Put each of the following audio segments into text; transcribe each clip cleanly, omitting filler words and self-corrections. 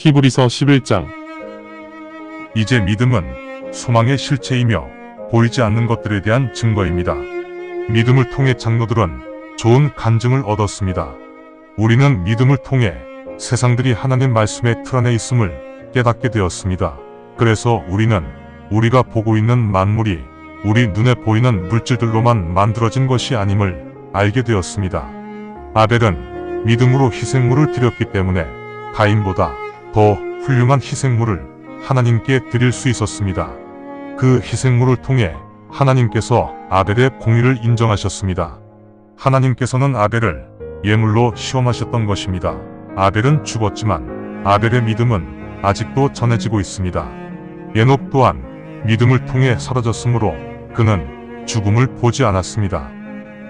히브리서 11장. 이제 믿음은 소망의 실체이며 보이지 않는 것들에 대한 증거입니다. 믿음을 통해 장로들은 좋은 간증을 얻었습니다. 우리는 믿음을 통해 세상들이 하나님 말씀의 틀 안에 있음을 깨닫게 되었습니다. 그래서 우리는 우리가 보고 있는 만물이 우리 눈에 보이는 물질들로만 만들어진 것이 아님을 알게 되었습니다. 아벨은 믿음으로 희생물을 드렸기 때문에 가인보다 더 훌륭한 희생물을 하나님께 드릴 수 있었습니다. 그 희생물을 통해 하나님께서 아벨의 공의를 인정하셨습니다. 하나님께서는 아벨을 예물로 시험하셨던 것입니다. 아벨은 죽었지만 아벨의 믿음은 아직도 전해지고 있습니다. 에녹 또한 믿음을 통해 사라졌으므로 그는 죽음을 보지 않았습니다.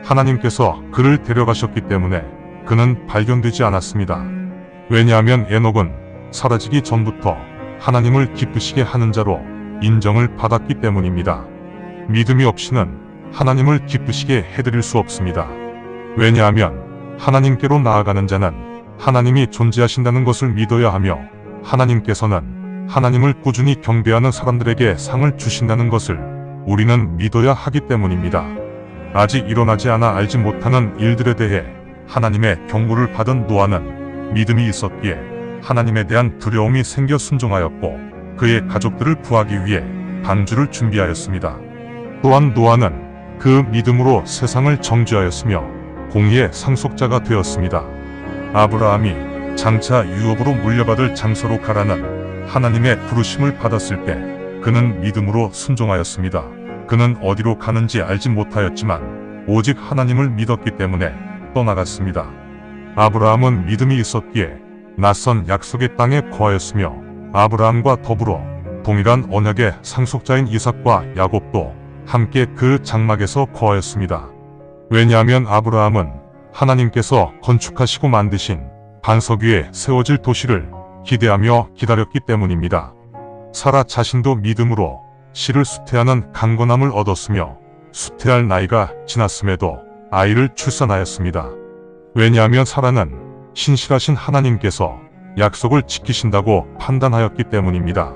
하나님께서 그를 데려가셨기 때문에 그는 발견되지 않았습니다. 왜냐하면 에녹은 사라지기 전부터 하나님을 기쁘시게 하는 자로 인정을 받았기 때문입니다. 믿음이 없이는 하나님을 기쁘시게 해드릴 수 없습니다. 왜냐하면 하나님께로 나아가는 자는 하나님이 존재하신다는 것을 믿어야 하며 하나님께서는 하나님을 꾸준히 경배하는 사람들에게 상을 주신다는 것을 우리는 믿어야 하기 때문입니다. 아직 일어나지 않아 알지 못하는 일들에 대해 하나님의 경고를 받은 노아는 믿음이 있었기에 하나님에 대한 두려움이 생겨 순종하였고 그의 가족들을 구하기 위해 방주를 준비하였습니다. 또한 노아는 그 믿음으로 세상을 정죄하였으며 공의의 상속자가 되었습니다. 아브라함이 장차 유업으로 물려받을 장소로 가라는 하나님의 부르심을 받았을 때 그는 믿음으로 순종하였습니다. 그는 어디로 가는지 알지 못하였지만 오직 하나님을 믿었기 때문에 떠나갔습니다. 아브라함은 믿음이 있었기에 낯선 약속의 땅에 거하였으며 아브라함과 더불어 동일한 언약의 상속자인 이삭과 야곱도 함께 그 장막에서 거하였습니다. 왜냐하면 아브라함은 하나님께서 건축하시고 만드신 반석 위에 세워질 도시를 기대하며 기다렸기 때문입니다. 사라 자신도 믿음으로 씨를 수태하는 강건함을 얻었으며 수태할 나이가 지났음에도 아이를 출산하였습니다. 왜냐하면 사라는 신실하신 하나님께서 약속을 지키신다고 판단하였기 때문입니다.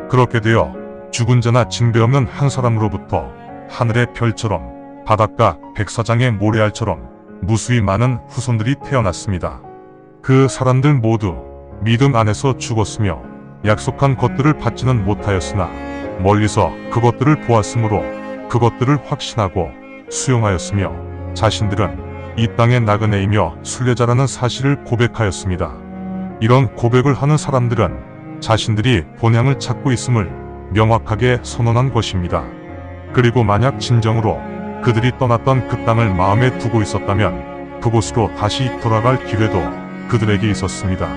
그렇게 되어 죽은 자나 징배 없는 한 사람으로부터 하늘의 별처럼 바닷가 백사장의 모래알처럼 무수히 많은 후손들이 태어났습니다. 그 사람들 모두 믿음 안에서 죽었으며 약속한 것들을 받지는 못하였으나 멀리서 그것들을 보았으므로 그것들을 확신하고 수용하였으며 자신들은 이 땅의 나그네이며 순례자라는 사실을 고백하였습니다. 이런 고백을 하는 사람들은 자신들이 본향을 찾고 있음을 명확하게 선언한 것입니다. 그리고 만약 진정으로 그들이 떠났던 그 땅을 마음에 두고 있었다면 그곳으로 다시 돌아갈 기회도 그들에게 있었습니다.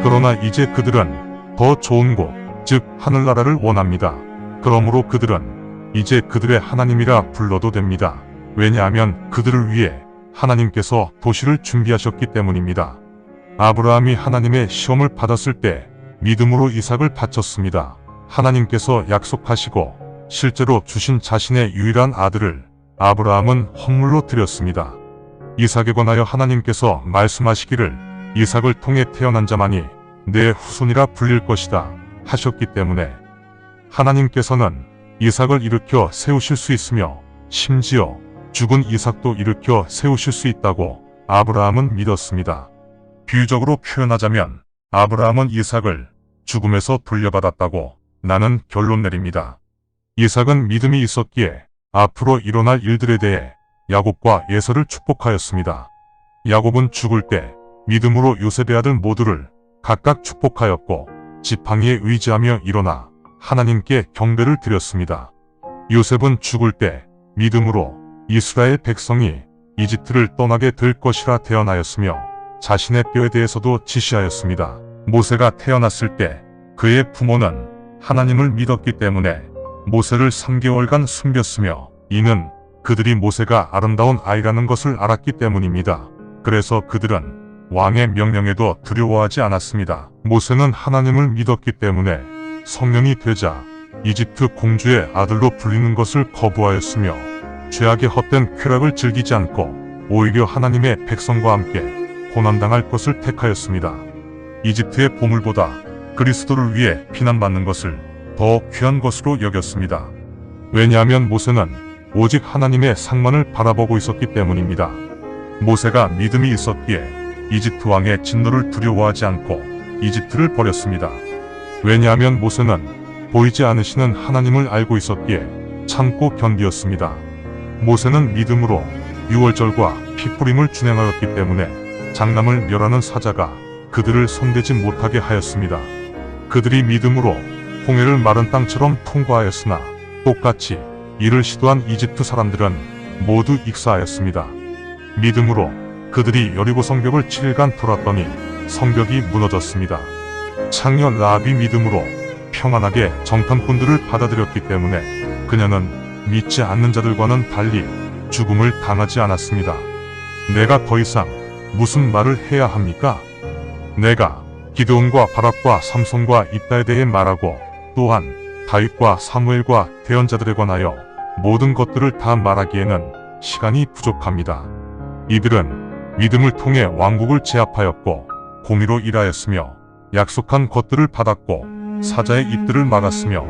그러나 이제 그들은 더 좋은 곳, 즉 하늘나라를 원합니다. 그러므로 그들은 이제 그들의 하나님이라 불러도 됩니다. 왜냐하면 그들을 위해 하나님께서 도시를 준비하셨기 때문입니다. 아브라함이 하나님의 시험을 받았을 때 믿음으로 이삭을 바쳤습니다. 하나님께서 약속하시고 실제로 주신 자신의 유일한 아들을 아브라함은 헌물로 드렸습니다. 이삭에 관하여 하나님께서 말씀하시기를 이삭을 통해 태어난 자만이 내 후손이라 불릴 것이다 하셨기 때문에 하나님께서는 이삭을 일으켜 세우실 수 있으며 심지어 죽은 이삭도 일으켜 세우실 수 있다고 아브라함은 믿었습니다. 비유적으로 표현하자면 아브라함은 이삭을 죽음에서 돌려받았다고 나는 결론 내립니다. 이삭은 믿음이 있었기에 앞으로 일어날 일들에 대해 야곱과 에서를 축복하였습니다. 야곱은 죽을 때 믿음으로 요셉의 아들 모두를 각각 축복하였고 지팡이에 의지하며 일어나 하나님께 경배를 드렸습니다. 요셉은 죽을 때 믿음으로 이스라엘 백성이 이집트를 떠나게 될 것이라 대언하였으며 자신의 뼈에 대해서도 지시하였습니다. 모세가 태어났을 때 그의 부모는 하나님을 믿었기 때문에 모세를 3개월간 숨겼으며 이는 그들이 모세가 아름다운 아이라는 것을 알았기 때문입니다. 그래서 그들은 왕의 명령에도 두려워하지 않았습니다. 모세는 하나님을 믿었기 때문에 성년이 되자 이집트 공주의 아들로 불리는 것을 거부하였으며 죄악의 헛된 쾌락을 즐기지 않고 오히려 하나님의 백성과 함께 고난당할 것을 택하였습니다. 이집트의 보물보다 그리스도를 위해 비난받는 것을 더 귀한 것으로 여겼습니다. 왜냐하면 모세는 오직 하나님의 상만을 바라보고 있었기 때문입니다. 모세가 믿음이 있었기에 이집트 왕의 진노를 두려워하지 않고 이집트를 버렸습니다. 왜냐하면 모세는 보이지 않으시는 하나님을 알고 있었기에 참고 견디었습니다. 모세는 믿음으로 유월절과 피뿌림을 준행하였기 때문에 장남을 멸하는 사자가 그들을 손대지 못하게 하였습니다. 그들이 믿음으로 홍해를 마른 땅처럼 통과하였으나 똑같이 이를 시도한 이집트 사람들은 모두 익사하였습니다. 믿음으로 그들이 여리고 성벽을 7일간 돌았더니 성벽이 무너졌습니다. 창녀 라합이 믿음으로 평안하게 정탐꾼들을 받아들였기 때문에 그녀는 믿지 않는 자들과는 달리 죽음을 당하지 않았습니다. 내가 더 이상 무슨 말을 해야 합니까? 내가 기드온과 바락과 삼손과 입다에 대해 말하고 또한 다윗과 사무엘과 대언자들에 관하여 모든 것들을 다 말하기에는 시간이 부족합니다. 이들은 믿음을 통해 왕국을 제압하였고 공의로 일하였으며 약속한 것들을 받았고 사자의 입들을 막았으며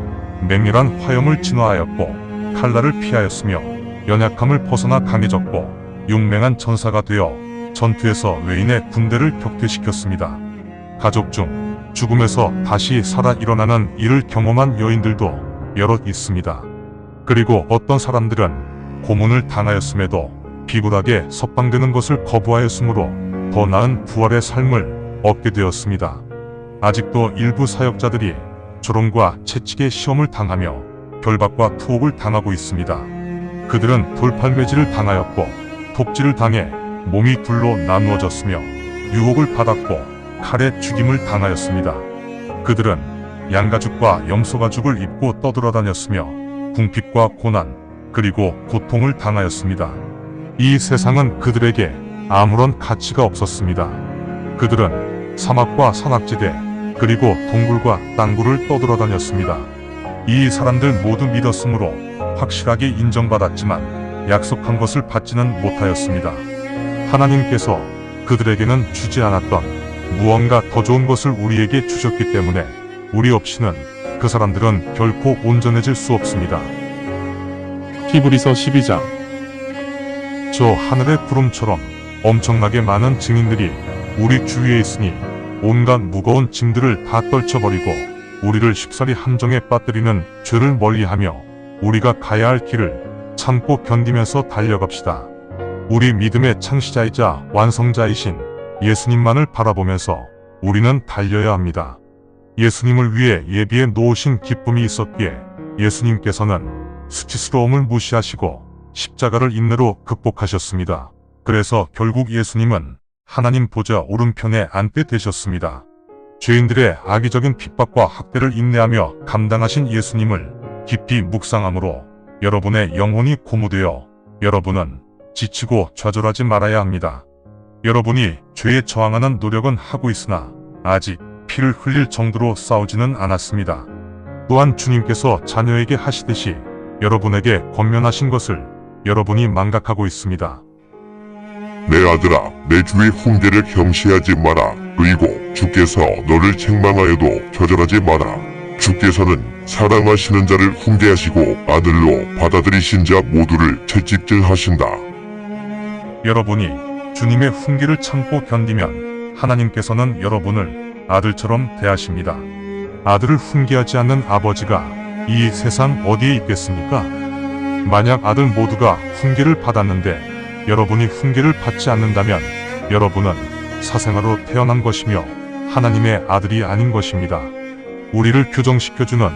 맹렬한 화염을 진화하였고 칼날을 피하였으며 연약함을 벗어나 강해졌고 용맹한 전사가 되어 전투에서 외인의 군대를 격퇴시켰습니다. 가족 중 죽음에서 다시 살아 일어나는 이를 경험한 여인들도 여럿 있습니다. 그리고 어떤 사람들은 고문을 당하였음에도 비굴하게 석방되는 것을 거부하였으므로 더 나은 부활의 삶을 얻게 되었습니다. 아직도 일부 사역자들이 조롱과 채찍의 시험을 당하며 결박과 투옥을 당하고 있습니다. 그들은 돌팔매질을 당하였고 독질을 당해 몸이 둘로 나누어졌으며 유혹을 받았고 칼에 죽임을 당하였습니다. 그들은 양가죽과 염소가죽을 입고 떠돌아다녔으며 궁핍과 고난 그리고 고통을 당하였습니다. 이 세상은 그들에게 아무런 가치가 없었습니다. 그들은 사막과 산악지대 그리고 동굴과 땅굴을 떠돌아다녔습니다. 이 사람들 모두 믿었으므로 확실하게 인정받았지만 약속한 것을 받지는 못하였습니다. 하나님께서 그들에게는 주지 않았던 무언가 더 좋은 것을 우리에게 주셨기 때문에 우리 없이는 그 사람들은 결코 온전해질 수 없습니다. 히브리서 12장. 저 하늘의 구름처럼 엄청나게 많은 증인들이 우리 주위에 있으니 온갖 무거운 짐들을 다 떨쳐버리고 우리를 쉽사리 함정에 빠뜨리는 죄를 멀리하며 우리가 가야 할 길을 참고 견디면서 달려갑시다. 우리 믿음의 창시자이자 완성자이신 예수님만을 바라보면서 우리는 달려야 합니다. 예수님을 위해 예비해 놓으신 기쁨이 있었기에 예수님께서는 수치스러움을 무시하시고 십자가를 인내로 극복하셨습니다. 그래서 결국 예수님은 하나님 보좌 오른편에 앉게 되셨습니다. 죄인들의 악의적인 핍박과 학대를 인내하며 감당하신 예수님을 깊이 묵상함으로 여러분의 영혼이 고무되어 여러분은 지치고 좌절하지 말아야 합니다. 여러분이 죄에 저항하는 노력은 하고 있으나 아직 피를 흘릴 정도로 싸우지는 않았습니다. 또한 주님께서 자녀에게 하시듯이 여러분에게 권면하신 것을 여러분이 망각하고 있습니다. 내 아들아, 내 주의 훈계를 경시하지 마라. 그리고 주께서 너를 책망하여도 좌절하지 마라. 주께서는 사랑하시는 자를 훈계하시고 아들로 받아들이신 자 모두를 채찍질하신다. 여러분이 주님의 훈계를 참고 견디면 하나님께서는 여러분을 아들처럼 대하십니다. 아들을 훈계하지 않는 아버지가 이 세상 어디에 있겠습니까? 만약 아들 모두가 훈계를 받았는데 여러분이 훈계를 받지 않는다면 여러분은 사생아로 태어난 것이며 하나님의 아들이 아닌 것입니다. 우리를 교정시켜주는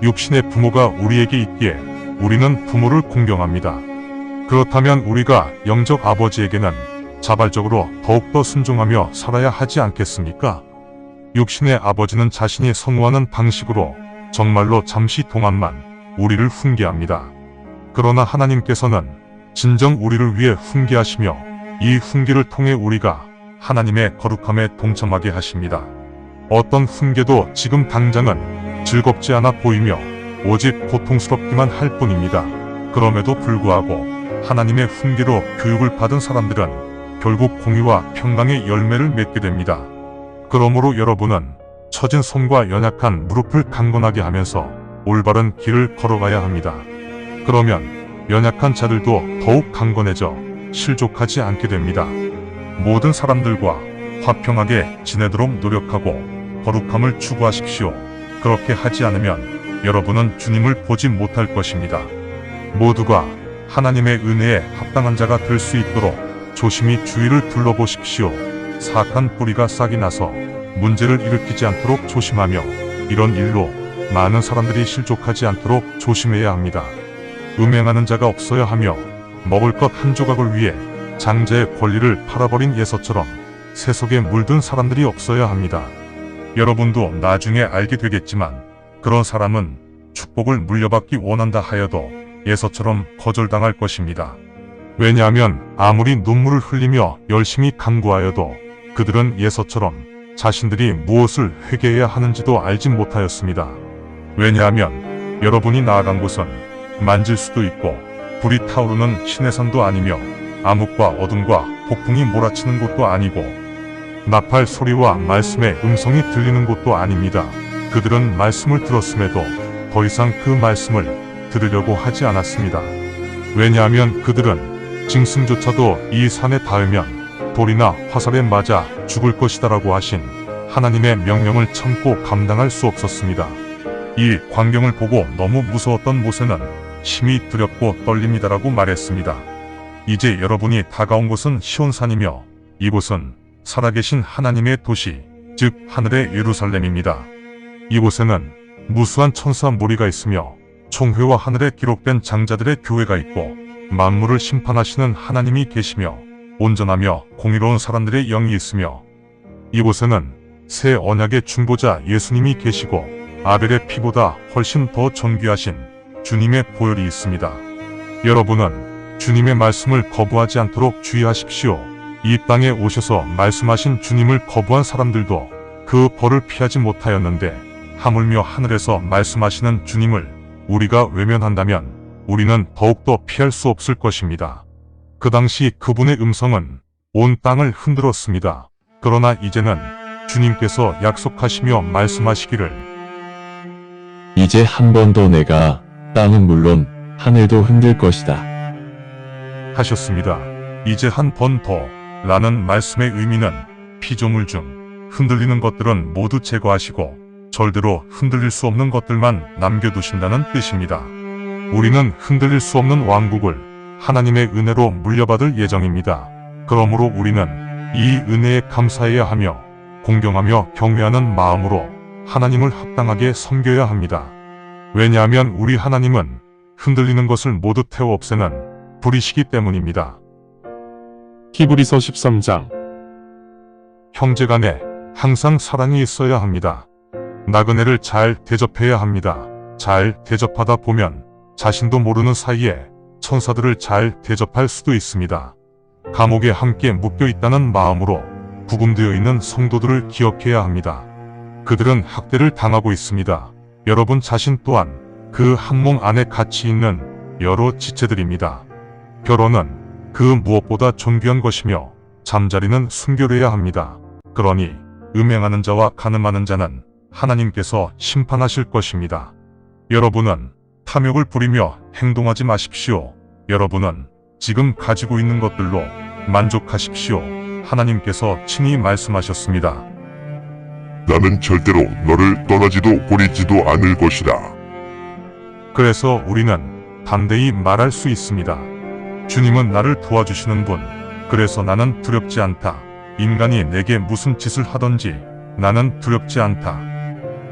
육신의 부모가 우리에게 있기에 우리는 부모를 공경합니다. 그렇다면 우리가 영적 아버지에게는 자발적으로 더욱더 순종하며 살아야 하지 않겠습니까? 육신의 아버지는 자신이 선호하는 방식으로 정말로 잠시 동안만 우리를 훈계합니다. 그러나 하나님께서는 진정 우리를 위해 훈계하시며 이 훈계를 통해 우리가 하나님의 거룩함에 동참하게 하십니다. 어떤 훈계도 지금 당장은 즐겁지 않아 보이며 오직 고통스럽기만 할 뿐입니다. 그럼에도 불구하고 하나님의 훈계로 교육을 받은 사람들은 결국 공의와 평강의 열매를 맺게 됩니다. 그러므로 여러분은 처진 손과 연약한 무릎을 강건하게 하면서 올바른 길을 걸어가야 합니다. 그러면 연약한 자들도 더욱 강건해져 실족하지 않게 됩니다. 모든 사람들과 화평하게 지내도록 노력하고 거룩함을 추구하십시오. 그렇게 하지 않으면 여러분은 주님을 보지 못할 것입니다. 모두가 하나님의 은혜에 합당한 자가 될 수 있도록 조심히 주위를 둘러보십시오. 사악한 뿌리가 싹이 나서 문제를 일으키지 않도록 조심하며 이런 일로 많은 사람들이 실족하지 않도록 조심해야 합니다. 음행하는 자가 없어야 하며 먹을 것 한 조각을 위해 장자의 권리를 팔아버린 예서처럼 세속에 물든 사람들이 없어야 합니다. 여러분도 나중에 알게 되겠지만 그런 사람은 축복을 물려받기 원한다 하여도 예서처럼 거절당할 것입니다. 왜냐하면 아무리 눈물을 흘리며 열심히 간구하여도 그들은 예서처럼 자신들이 무엇을 회개해야 하는지도 알지 못하였습니다. 왜냐하면 여러분이 나아간 곳은 만질 수도 있고 불이 타오르는 시내산도 아니며 암흑과 어둠과 폭풍이 몰아치는 곳도 아니고 나팔 소리와 말씀의 음성이 들리는 곳도 아닙니다. 그들은 말씀을 들었음에도 더 이상 그 말씀을 들으려고 하지 않았습니다. 왜냐하면 그들은 짐승조차도 이 산에 닿으면 돌이나 화살에 맞아 죽을 것이다라고 하신 하나님의 명령을 참고 감당할 수 없었습니다. 이 광경을 보고 너무 무서웠던 모세는 심히 두렵고 떨립니다라고 말했습니다. 이제 여러분이 다가온 곳은 시온산이며 이곳은 살아계신 하나님의 도시, 즉 하늘의 예루살렘입니다. 이곳에는 무수한 천사 무리가 있으며 총회와 하늘에 기록된 장자들의 교회가 있고 만물을 심판하시는 하나님이 계시며 온전하며 공의로운 사람들의 영이 있으며 이곳에는 새 언약의 중보자 예수님이 계시고 아벨의 피보다 훨씬 더 존귀하신 주님의 보혈이 있습니다. 여러분은 주님의 말씀을 거부하지 않도록 주의하십시오. 이 땅에 오셔서 말씀하신 주님을 거부한 사람들도 그 벌을 피하지 못하였는데 하물며 하늘에서 말씀하시는 주님을 우리가 외면한다면 우리는 더욱더 피할 수 없을 것입니다. 그 당시 그분의 음성은 온 땅을 흔들었습니다. 그러나 이제는 주님께서 약속하시며 말씀하시기를 이제 한 번 더 내가 땅은 물론 하늘도 흔들 것이다. 하셨습니다. 이제 한 번 더 라는 말씀의 의미는 피조물 중 흔들리는 것들은 모두 제거하시고 절대로 흔들릴 수 없는 것들만 남겨두신다는 뜻입니다. 우리는 흔들릴 수 없는 왕국을 하나님의 은혜로 물려받을 예정입니다. 그러므로 우리는 이 은혜에 감사해야 하며 공경하며 경외하는 마음으로 하나님을 합당하게 섬겨야 합니다. 왜냐하면 우리 하나님은 흔들리는 것을 모두 태워 없애는 불이시기 때문입니다. 히브리서 13장. 형제간에 항상 사랑이 있어야 합니다. 나그네를 잘 대접해야 합니다. 잘 대접하다 보면 자신도 모르는 사이에 천사들을 잘 대접할 수도 있습니다. 감옥에 함께 묶여 있다는 마음으로 구금되어 있는 성도들을 기억해야 합니다. 그들은 학대를 당하고 있습니다. 여러분 자신 또한 그 한 몸 안에 갇히 있는 여러 지체들입니다. 결혼은 그 무엇보다 존귀한 것이며 잠자리는 순결해야 합니다. 그러니 음행하는 자와 간음하는 자는 하나님께서 심판하실 것입니다. 여러분은 탐욕을 부리며 행동하지 마십시오. 여러분은 지금 가지고 있는 것들로 만족하십시오. 하나님께서 친히 말씀하셨습니다. 나는 절대로 너를 떠나지도 버리지도 않을 것이다. 그래서 우리는 담대히 말할 수 있습니다. 주님은 나를 도와주시는 분. 그래서 나는 두렵지 않다. 인간이 내게 무슨 짓을 하든지 나는 두렵지 않다.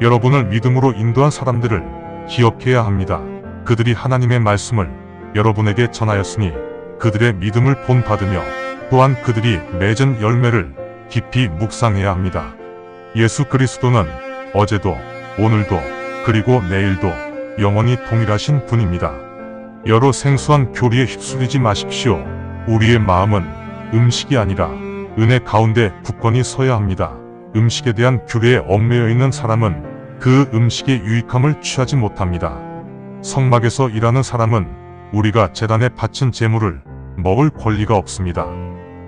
여러분을 믿음으로 인도한 사람들을 기억해야 합니다. 그들이 하나님의 말씀을 여러분에게 전하였으니 그들의 믿음을 본받으며 또한 그들이 맺은 열매를 깊이 묵상해야 합니다. 예수 그리스도는 어제도 오늘도 그리고 내일도 영원히 동일하신 분입니다. 여러 생소한 교리에 휩쓸리지 마십시오. 우리의 마음은 음식이 아니라 은혜 가운데 굳건히 서야 합니다. 음식에 대한 규례에 얽매여 있는 사람은 그 음식의 유익함을 취하지 못합니다. 성막에서 일하는 사람은 우리가 제단에 바친 제물을 먹을 권리가 없습니다.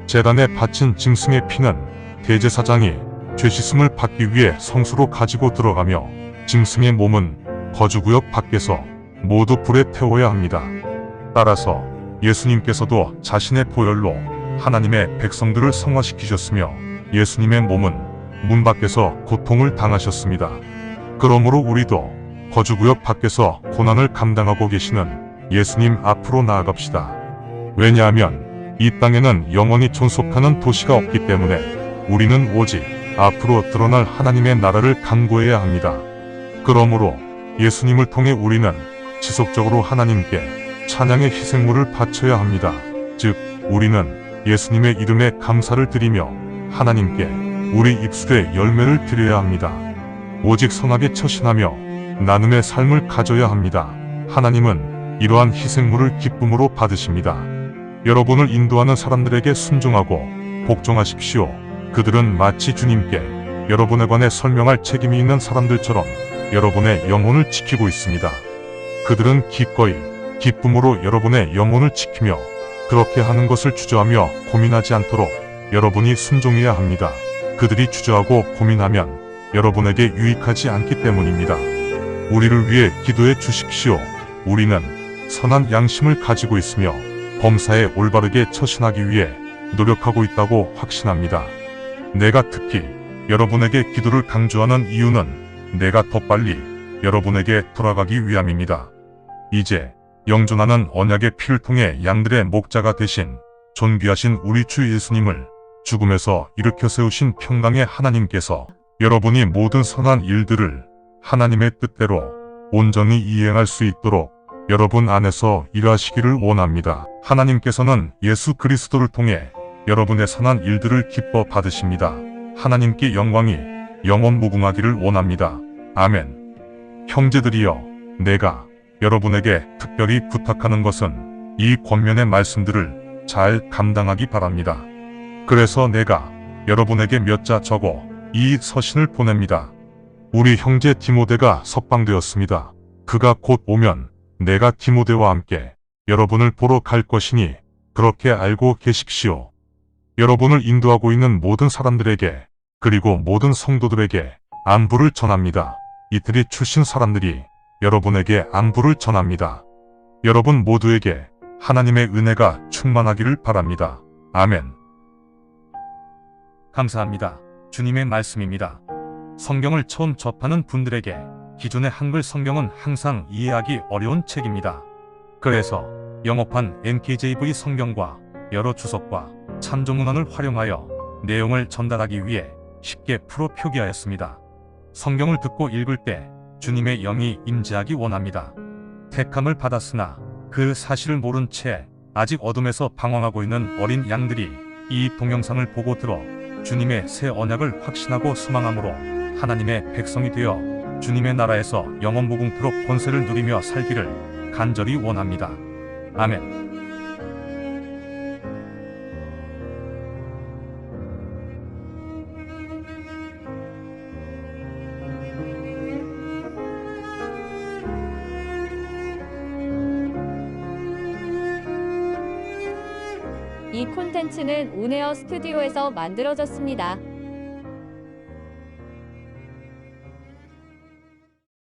제단에 바친 짐승의 피는 대제사장이 죄씻음을 받기 위해 성수로 가지고 들어가며 짐승의 몸은 거주구역 밖에서 모두 불에 태워야 합니다. 따라서 예수님께서도 자신의 보혈로 하나님의 백성들을 성화시키셨으며 예수님의 몸은 문 밖에서 고통을 당하셨습니다. 그러므로 우리도 거주구역 밖에서 고난을 감당하고 계시는 예수님 앞으로 나아갑시다. 왜냐하면 이 땅에는 영원히 존속하는 도시가 없기 때문에 우리는 오직 앞으로 드러날 하나님의 나라를 간구해야 합니다. 그러므로 예수님을 통해 우리는 지속적으로 하나님께 찬양의 희생물을 바쳐야 합니다. 즉, 우리는 예수님의 이름에 감사를 드리며 하나님께 우리 입술에 열매를 드려야 합니다. 오직 선하게 처신하며 나눔의 삶을 가져야 합니다. 하나님은 이러한 희생물을 기쁨으로 받으십니다. 여러분을 인도하는 사람들에게 순종하고 복종하십시오. 그들은 마치 주님께 여러분에 관해 설명할 책임이 있는 사람들처럼 여러분의 영혼을 지키고 있습니다. 그들은 기꺼이 기쁨으로 여러분의 영혼을 지키며 그렇게 하는 것을 주저하며 고민하지 않도록 여러분이 순종해야 합니다. 그들이 주저하고 고민하면 여러분에게 유익하지 않기 때문입니다. 우리를 위해 기도해 주십시오. 우리는 선한 양심을 가지고 있으며 범사에 올바르게 처신하기 위해 노력하고 있다고 확신합니다. 내가 특히 여러분에게 기도를 강조하는 이유는 내가 더 빨리 여러분에게 돌아가기 위함입니다. 이제 영존하는 언약의 피를 통해 양들의 목자가 되신 존귀하신 우리 주 예수님을 죽음에서 일으켜 세우신 평강의 하나님께서 여러분이 모든 선한 일들을 하나님의 뜻대로 온전히 이행할 수 있도록 여러분 안에서 일하시기를 원합니다. 하나님께서는 예수 그리스도를 통해 여러분의 선한 일들을 기뻐 받으십니다. 하나님께 영광이 영원 무궁하기를 원합니다. 아멘. 형제들이여, 내가 여러분에게 특별히 부탁하는 것은 이 권면의 말씀들을 잘 감당하기 바랍니다. 그래서 내가 여러분에게 몇 자 적어 이 서신을 보냅니다. 우리 형제 디모데가 석방되었습니다. 그가 곧 오면 내가 디모데와 함께 여러분을 보러 갈 것이니 그렇게 알고 계십시오. 여러분을 인도하고 있는 모든 사람들에게 그리고 모든 성도들에게 안부를 전합니다. 이태리 출신 사람들이 여러분에게 안부를 전합니다. 여러분 모두에게 하나님의 은혜가 충만하기를 바랍니다. 아멘. 감사합니다. 주님의 말씀입니다. 성경을 처음 접하는 분들에게 기존의 한글 성경은 항상 이해하기 어려운 책입니다. 그래서 영어판 NKJV 성경과 여러 주석과 참조문헌을 활용하여 내용을 전달하기 위해 쉽게 풀어 표기하였습니다. 성경을 듣고 읽을 때 주님의 영이 임재하기 원합니다. 택함을 받았으나 그 사실을 모른 채 아직 어둠에서 방황하고 있는 어린 양들이 이 동영상을 보고 들어 주님의 새 언약을 확신하고 소망함으로 하나님의 백성이 되어 주님의 나라에서 영원 무궁토록 권세를 누리며 살기를 간절히 원합니다. 아멘. 이 콘텐츠는 온에어 스튜디오에서 만들어졌습니다.